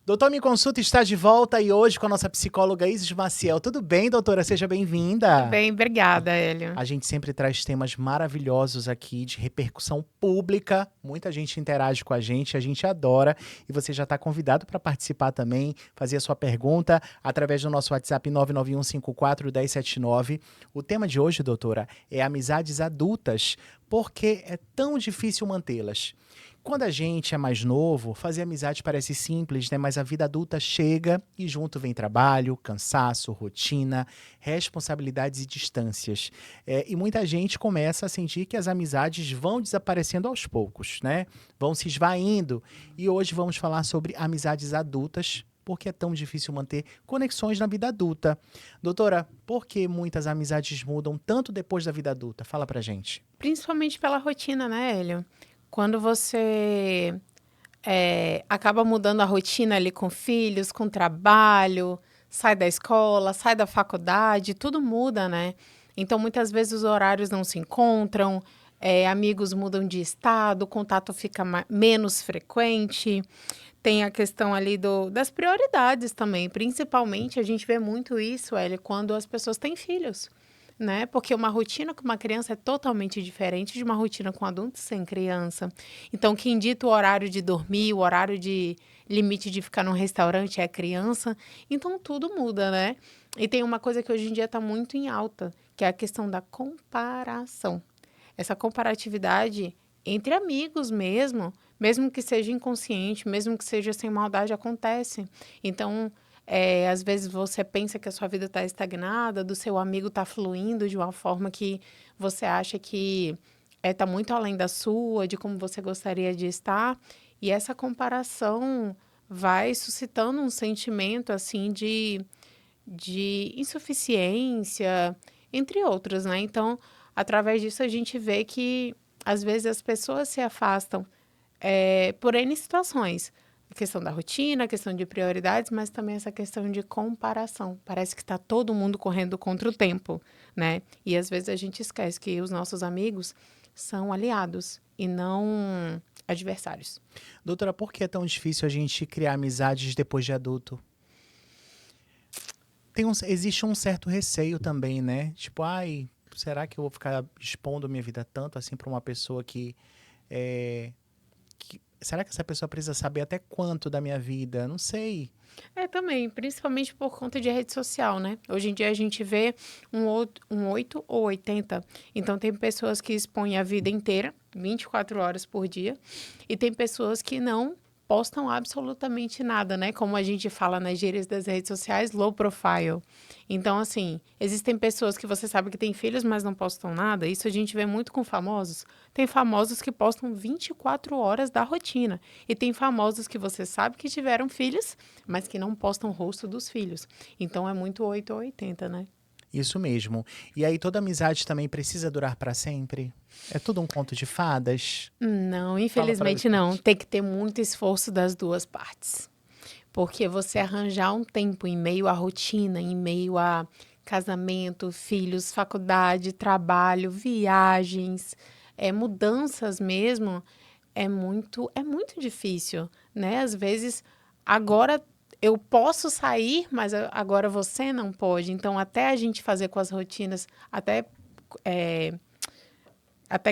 Doutor Me Consulta está de volta e hoje com a nossa psicóloga Isis Maciel. Tudo bem, doutora? Seja bem-vinda. Tudo bem, obrigada, Hélio. A gente sempre traz temas maravilhosos aqui de repercussão pública. Muita gente interage com a gente adora. E você já está convidado para participar também, fazer a sua pergunta através do nosso WhatsApp 991541079. O tema de hoje, doutora, é amizades adultas. Por que é tão difícil mantê-las? Quando a gente é mais novo, fazer amizade parece simples, né? Mas a vida adulta chega e junto vem trabalho, cansaço, rotina, responsabilidades e distâncias. E muita gente começa a sentir que as amizades vão desaparecendo aos poucos, né? Vão se esvaindo. E hoje vamos falar sobre amizades adultas. Por que é tão difícil manter conexões na vida adulta? Doutora, por que muitas amizades mudam tanto depois da vida adulta? Fala pra gente. Principalmente pela rotina, né, Hélio? Quando você acaba mudando a rotina ali com filhos, com trabalho, sai da escola, sai da faculdade, tudo muda, né? Então, muitas vezes os horários não se encontram, amigos mudam de estado, o contato fica menos frequente. Tem a questão ali das prioridades também. Principalmente, a gente vê muito isso, Hélio, quando as pessoas têm filhos, né? Porque uma rotina com uma criança é totalmente diferente de uma rotina com adultos sem criança. Então, quem dita o horário de dormir, o horário de limite de ficar num restaurante é a criança. Então, tudo muda, né? E tem uma coisa que hoje em dia está muito em alta, que é a questão da comparação. Essa comparatividade entre amigos mesmo que seja inconsciente, mesmo que seja sem maldade, acontece. Então, às vezes você pensa que a sua vida está estagnada, do seu amigo está fluindo de uma forma que você acha que está muito além da sua, de como você gostaria de estar. E essa comparação vai suscitando um sentimento assim de insuficiência, entre outros, né? Então, através disso, a gente vê que, às vezes, as pessoas se afastam por N situações. A questão da rotina, a questão de prioridades, mas também essa questão de comparação. Parece que está todo mundo correndo contra o tempo, né? E às vezes a gente esquece que os nossos amigos são aliados e não adversários. Doutora, por que é tão difícil a gente criar amizades depois de adulto? Existe um certo receio também, né? Tipo, será que eu vou ficar expondo minha vida tanto assim para uma pessoa que será que essa pessoa precisa saber até quanto da minha vida? Não sei. Também, principalmente por conta de rede social, né? Hoje em dia a gente vê um 8 ou 80. Então, tem pessoas que expõem a vida inteira, 24 horas por dia, e tem pessoas que não postam absolutamente nada, né? Como a gente fala nas gírias das redes sociais, low profile. Então, assim, existem pessoas que você sabe que têm filhos, mas não postam nada. Isso a gente vê muito com famosos. Tem famosos que postam 24 horas da rotina. E tem famosos que você sabe que tiveram filhos, mas que não postam o rosto dos filhos. Então, é muito 8 ou 80, né? Isso mesmo. E aí toda amizade também precisa durar para sempre? É tudo um conto de fadas? Não, infelizmente não. Tem que ter muito esforço das duas partes. Porque você arranjar um tempo em meio à rotina, em meio a casamento, filhos, faculdade, trabalho, viagens, mudanças mesmo, é muito difícil, né? Às vezes, agora eu posso sair, mas agora você não pode. Então, até a gente fazer com as rotinas, até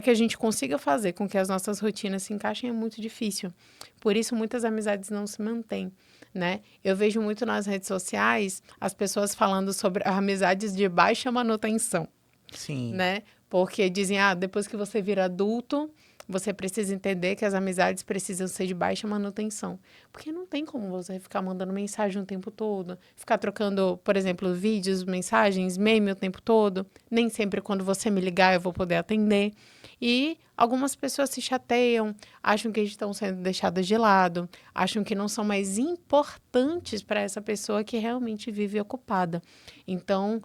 que a gente consiga fazer com que as nossas rotinas se encaixem, é muito difícil. Por isso, muitas amizades não se mantêm, né? Eu vejo muito nas redes sociais as pessoas falando sobre amizades de baixa manutenção. Sim. Né? Porque dizem, depois que você vira adulto, você precisa entender que as amizades precisam ser de baixa manutenção. Porque não tem como você ficar mandando mensagem o tempo todo, ficar trocando, por exemplo, vídeos, mensagens, meme o tempo todo. Nem sempre quando você me ligar eu vou poder atender. E algumas pessoas se chateiam, acham que estão sendo deixadas de lado, acham que não são mais importantes para essa pessoa que realmente vive ocupada. Então,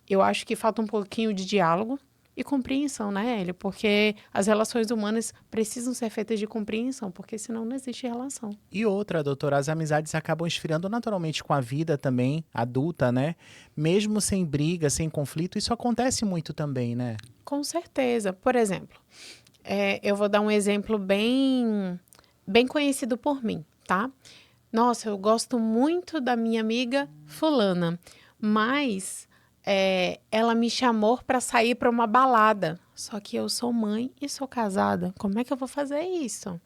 eu acho que falta um pouquinho de diálogo e compreensão, né, Hélio? Porque as relações humanas precisam ser feitas de compreensão, porque senão não existe relação. E outra, doutora, as amizades acabam esfriando naturalmente com a vida também, adulta, né? Mesmo sem briga, sem conflito, isso acontece muito também, né? Com certeza. Por exemplo, eu vou dar um exemplo bem conhecido por mim, tá? Nossa, eu gosto muito da minha amiga fulana, mas ela me chamou para sair para uma balada. Só que eu sou mãe e sou casada. Como é que eu vou fazer isso?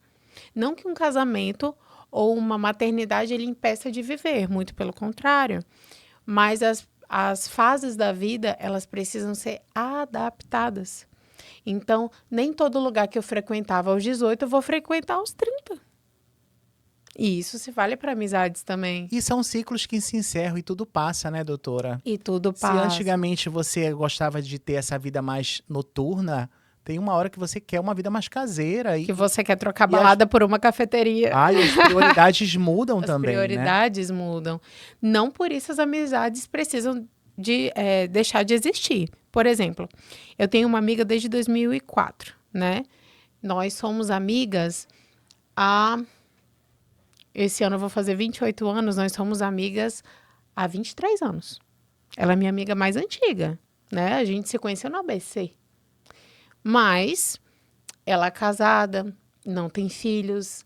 Não que um casamento ou uma maternidade ele impeça de viver, muito pelo contrário. Mas as fases da vida, elas precisam ser adaptadas. Então, nem todo lugar que eu frequentava aos 18, eu vou frequentar aos 30. E isso se vale para amizades também. E são ciclos que se encerram e tudo passa, né, doutora? E tudo Se passa. antigamente você gostava de ter essa vida mais noturna, tem uma hora que você quer uma vida mais caseira. Que você quer trocar balada por uma cafeteria. E as prioridades mudam As também, né? prioridades mudam. Não por isso as amizades precisam de deixar de existir. Por exemplo, eu tenho uma amiga desde 2004, né? Nós somos amigas esse ano eu vou fazer 28 anos, nós somos amigas há 23 anos. Ela é minha amiga mais antiga, né? A gente se conheceu no ABC. Mas ela é casada, não tem filhos.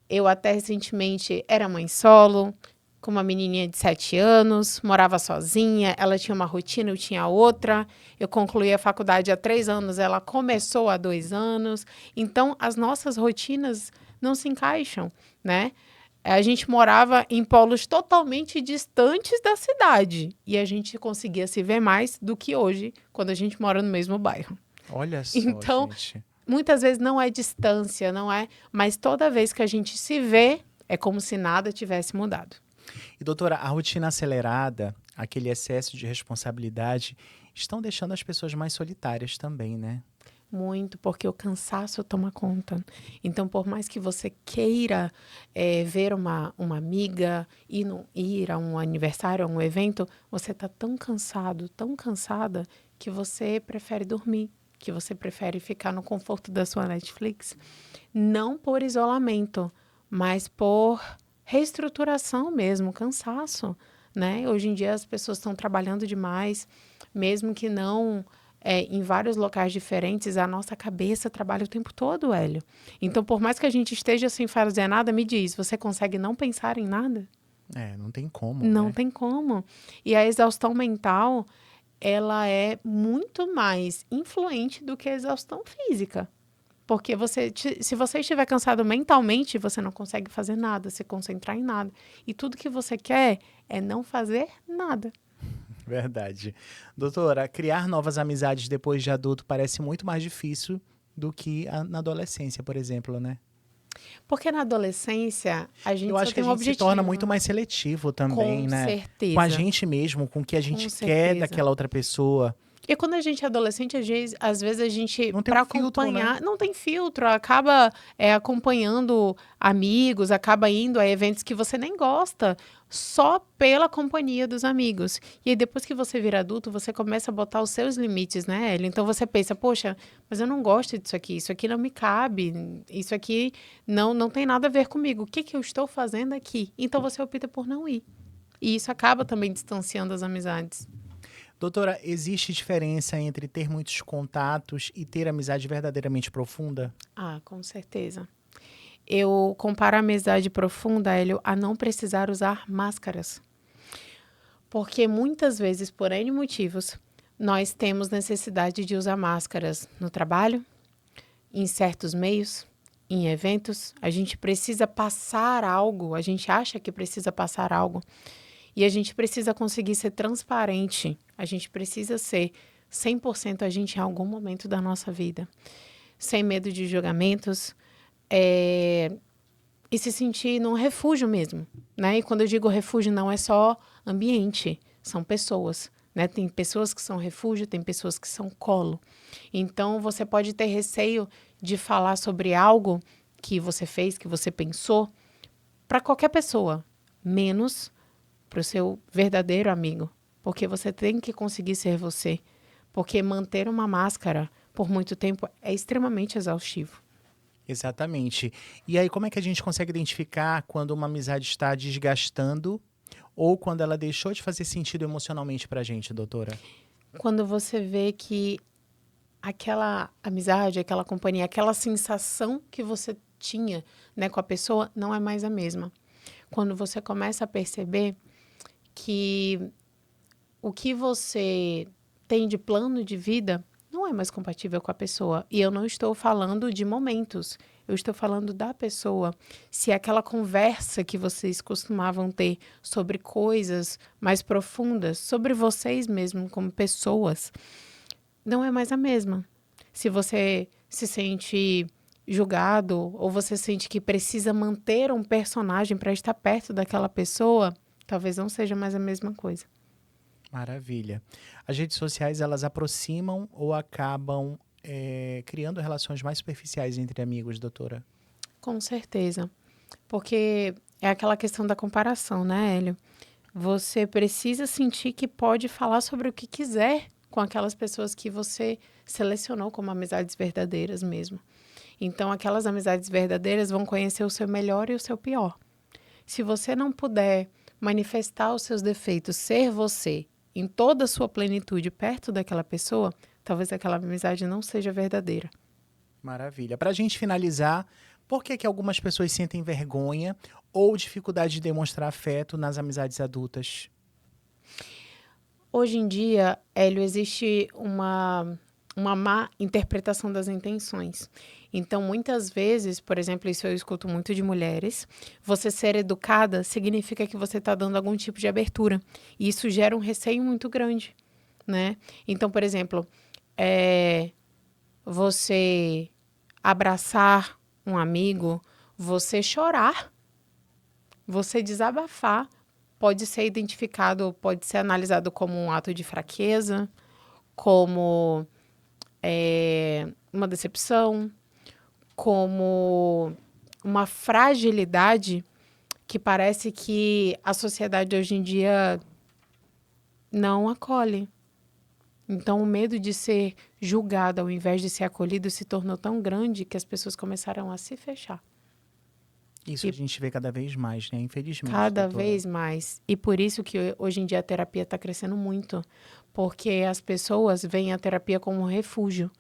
Eu até recentemente era mãe solo, com uma menininha de 7 anos, morava sozinha, ela tinha uma rotina, eu tinha outra. Eu concluí a faculdade há 3 anos, ela começou há 2 anos. Então, as nossas rotinas não se encaixam, né? A gente morava em polos totalmente distantes da cidade e a gente conseguia se ver mais do que hoje, quando a gente mora no mesmo bairro. Olha só, Então, gente. muitas vezes não é distância, não é? Mas toda vez que a gente se vê, é como se nada tivesse mudado. E doutora, a rotina acelerada, aquele excesso de responsabilidade, estão deixando as pessoas mais solitárias também, né? Muito, porque o cansaço toma conta. Então, por mais que você queira ver uma amiga, ir a um aniversário, a um evento, você está tão cansado, tão cansada, que você prefere dormir, que você prefere ficar no conforto da sua Netflix. Não por isolamento, mas por reestruturação mesmo, cansaço, né? Hoje em dia as pessoas estão trabalhando demais, mesmo que não... em vários locais diferentes, a nossa cabeça trabalha o tempo todo, Hélio. Então, por mais que a gente esteja sem fazer nada, me diz, você consegue não pensar em nada? Não tem como, Não né? tem como. E a exaustão mental, ela é muito mais influente do que a exaustão física. Porque se você estiver cansado mentalmente, você não consegue fazer nada, se concentrar em nada. E tudo que você quer é não fazer nada. Verdade. Doutora, criar novas amizades depois de adulto parece muito mais difícil do que na adolescência, por exemplo, né? Porque na adolescência, a gente Eu só acho que tem a um gente se objetivo. torna muito mais seletivo também, Com né? certeza. Com a gente mesmo, com o que a gente Com quer certeza. daquela outra pessoa. E quando a gente é adolescente, às vezes a gente, Não tem para um filtro, acompanhar, né? não tem filtro, acaba acompanhando amigos, acaba indo a eventos que você nem gosta, só pela companhia dos amigos. E aí, depois que você vira adulto, você começa a botar os seus limites, né, Ellie? Então você pensa, poxa, mas eu não gosto disso aqui não me cabe, isso aqui não tem nada a ver comigo. O que eu estou fazendo aqui? Então você opta por não ir. E isso acaba também distanciando as amizades. Doutora, existe diferença entre ter muitos contatos e ter amizade verdadeiramente profunda? Ah, com certeza. Eu comparo a amizade profunda, Hélio, a não precisar usar máscaras. Porque muitas vezes, por N motivos, nós temos necessidade de usar máscaras no trabalho, em certos meios, em eventos. A gente precisa passar algo, a gente acha que precisa passar algo. E a gente precisa conseguir ser transparente. A gente precisa ser 100% a gente em algum momento da nossa vida. Sem medo de julgamentos. E se sentir num refúgio mesmo, né? E quando eu digo refúgio, não é só ambiente, são pessoas, né? Tem pessoas que são refúgio, tem pessoas que são colo. Então, você pode ter receio de falar sobre algo que você fez, que você pensou, para qualquer pessoa, menos para o seu verdadeiro amigo. Porque você tem que conseguir ser você. Porque manter uma máscara por muito tempo é extremamente exaustivo. Exatamente. E aí, como é que a gente consegue identificar quando uma amizade está desgastando ou quando ela deixou de fazer sentido emocionalmente pra gente, doutora? Quando você vê que aquela amizade, aquela companhia, aquela sensação que você tinha, né, com a pessoa, não é mais a mesma. Quando você começa a perceber que o que você tem de plano de vida não é mais compatível com a pessoa. E eu não estou falando de momentos, eu estou falando da pessoa. Se aquela conversa que vocês costumavam ter sobre coisas mais profundas, sobre vocês mesmos como pessoas, não é mais a mesma. Se você se sente julgado ou você sente que precisa manter um personagem para estar perto daquela pessoa, talvez não seja mais a mesma coisa. Maravilha. As redes sociais, elas aproximam ou acabam criando relações mais superficiais entre amigos, doutora? Com certeza. Porque é aquela questão da comparação, né, Hélio? Você precisa sentir que pode falar sobre o que quiser com aquelas pessoas que você selecionou como amizades verdadeiras mesmo. Então, aquelas amizades verdadeiras vão conhecer o seu melhor e o seu pior. Se você não puder manifestar os seus defeitos, ser você em toda a sua plenitude perto daquela pessoa, talvez aquela amizade não seja verdadeira. Maravilha. Para a gente finalizar, por que algumas pessoas sentem vergonha ou dificuldade de demonstrar afeto nas amizades adultas? Hoje em dia, Hélio, existe uma má interpretação das intenções. Então, muitas vezes, por exemplo, isso eu escuto muito de mulheres, você ser educada significa que você está dando algum tipo de abertura. E isso gera um receio muito grande, né? Então, por exemplo, você abraçar um amigo, você chorar, você desabafar, pode ser identificado, pode ser analisado como um ato de fraqueza, como uma decepção, como uma fragilidade que parece que a sociedade hoje em dia não acolhe. Então, o medo de ser julgado ao invés de ser acolhido se tornou tão grande que as pessoas começaram a se fechar. Isso a gente vê cada vez mais, né? Infelizmente. Cada doutora. vez mais. E por isso que hoje em dia a terapia está crescendo muito. Porque as pessoas veem a terapia como um refúgio.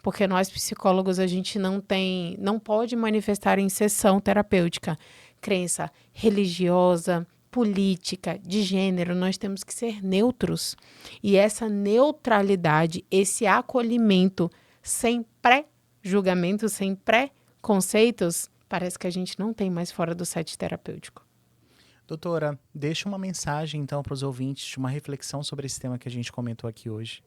Porque nós, psicólogos, a gente não pode manifestar em sessão terapêutica crença religiosa, política, de gênero. Nós temos que ser neutros. E essa neutralidade, esse acolhimento sem pré-julgamento, sem pré-conceitos, parece que a gente não tem mais fora do set terapêutico. Doutora, deixa uma mensagem, então, para os ouvintes, uma reflexão sobre esse tema que a gente comentou aqui hoje.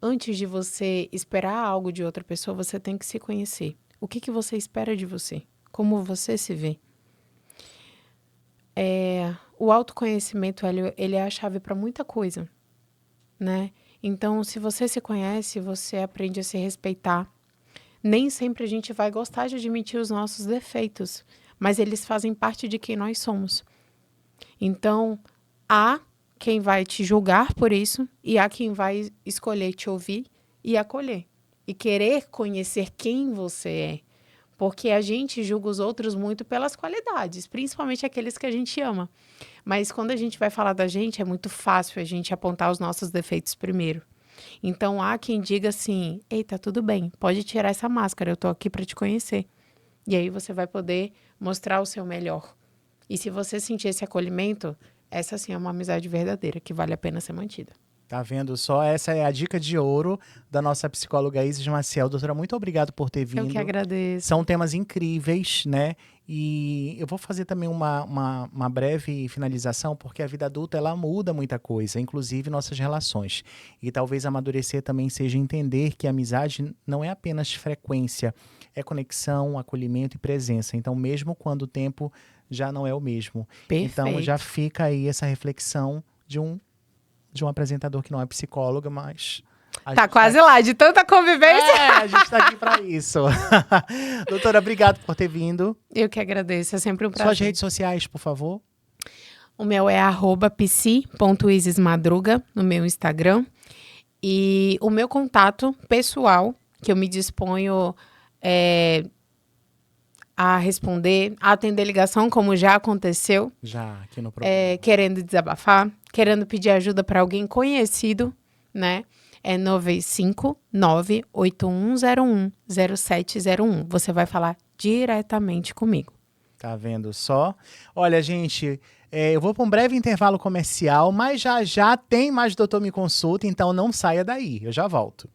Antes de você esperar algo de outra pessoa, você tem que se conhecer. O que você espera de você? Como você se vê? O autoconhecimento, ele é a chave para muita coisa, né? Então, se você se conhece, você aprende a se respeitar. Nem sempre a gente vai gostar de admitir os nossos defeitos, mas eles fazem parte de quem nós somos. Então, há quem vai te julgar por isso e há quem vai escolher te ouvir e acolher. E querer conhecer quem você é. Porque a gente julga os outros muito pelas qualidades, principalmente aqueles que a gente ama. Mas quando a gente vai falar da gente, é muito fácil a gente apontar os nossos defeitos primeiro. Então, há quem diga assim, eita, tudo bem, pode tirar essa máscara, eu tô aqui para te conhecer. E aí você vai poder mostrar o seu melhor. E se você sentir esse acolhimento, essa sim é uma amizade verdadeira, que vale a pena ser mantida. Tá vendo só? Essa é a dica de ouro da nossa psicóloga Isis Maciel. Doutora, muito obrigado por ter vindo. Eu que agradeço. São temas incríveis, né? E eu vou fazer também uma breve finalização, porque a vida adulta, ela muda muita coisa, inclusive nossas relações. E talvez amadurecer também seja entender que a amizade não é apenas frequência, é conexão, acolhimento e presença. Então, mesmo quando o tempo já não é o mesmo. Perfeito. Então, já fica aí essa reflexão de um apresentador que não é psicóloga, mas... Tá quase lá, de tanta convivência. A gente tá aqui pra isso. Doutora, obrigado por ter vindo. Eu que agradeço, é sempre um prazer. Suas redes sociais, por favor. O meu é @psi.isismadruga no meu Instagram. E o meu contato pessoal, que eu me disponho a responder, a atender ligação, como já aconteceu. Já, aqui no programa. Querendo desabafar, querendo pedir ajuda para alguém conhecido, né? É 959-8101-0701. Você vai falar diretamente comigo. Tá vendo só? Olha, gente, eu vou para um breve intervalo comercial, mas já já tem mais Doutor Me Consulta, então não saia daí. Eu já volto.